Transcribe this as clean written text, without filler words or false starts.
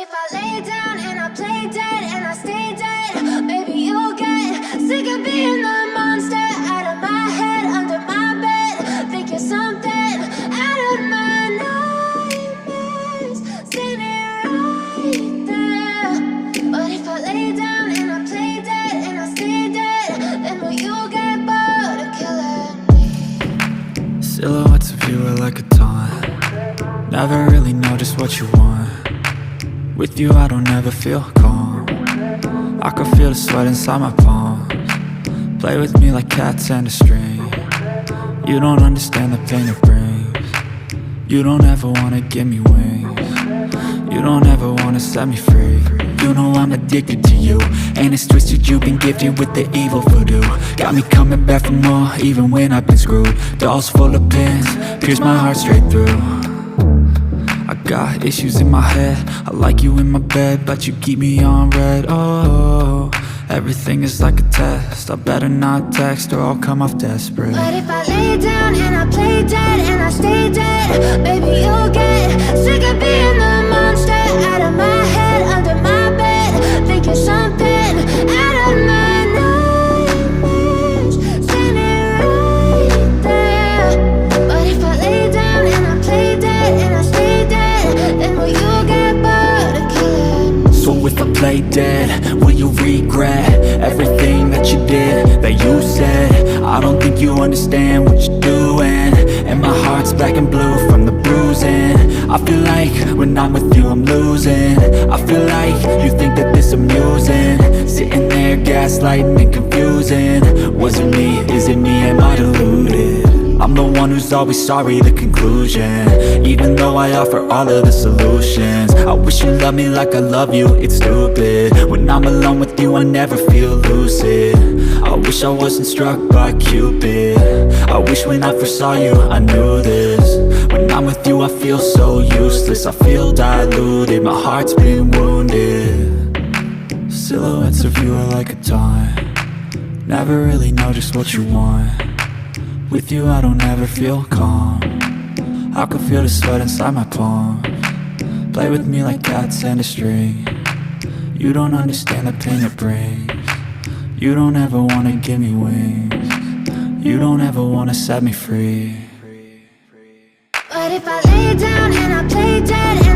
if I lay down and I play dead and I stay dead, maybe you'll get sick of being the monster out of my head, under my bed. Think you're something out of my nightmares, standing right there. But if I lay down and I play dead and I stay dead, then will you get bored of killing me? Silhouettes of you are like a taunt. Never really know just what you want. With you I don't ever feel calm. I can feel the sweat inside my palms. Play with me like cats and a string. You don't understand the pain it brings. You don't ever wanna give me wings. You don't ever wanna set me free. You know I'm addicted to you, and it's twisted, you've been gifted with the evil voodoo. Got me coming back for more, even when I've been screwed. Dolls full of pins, pierce my heart straight through. I got issues in my head, I like you in my bed, but you keep me on red. Oh, everything is like a test, I better not text or I'll come off desperate. But if I lay down and I play dead and I stay dead, maybe you'll get sick of being the monster out of my head, under my bed. Think you're something out of my nightmares, standing right there. But if I lay down and I play dead and I stay dead, then will you get bored of killing me? So if I play dead, will you regret everything that you did, that you said? I don't think you understand what you're doing, and my heart's black and blue from the bruising. I feel like when I'm with you I'm losing. I feel like you think that this amusing, sitting there gaslighting and confusing. Was it me? Is it me? Am I deluded? I'm the one who's always sorry, the conclusion, even though I offer all of the solutions. I wish you loved me like I love you, it's stupid. When I'm alone with you I never feel lucid. I wish I wasn't struck by Cupid. I wish when I first saw you I knew this. When I'm with you I feel so useless, I feel diluted, my heart's been wounded. Silhouettes of you are like a taunt. Never really know just what you want. With you I don't ever feel calm. I can feel the sweat inside my palms. Play with me like cats and a string. You don't understand the pain it brings. You don't ever wanna give me wings. You don't ever wanna set me free. But if I lay down and I play dead and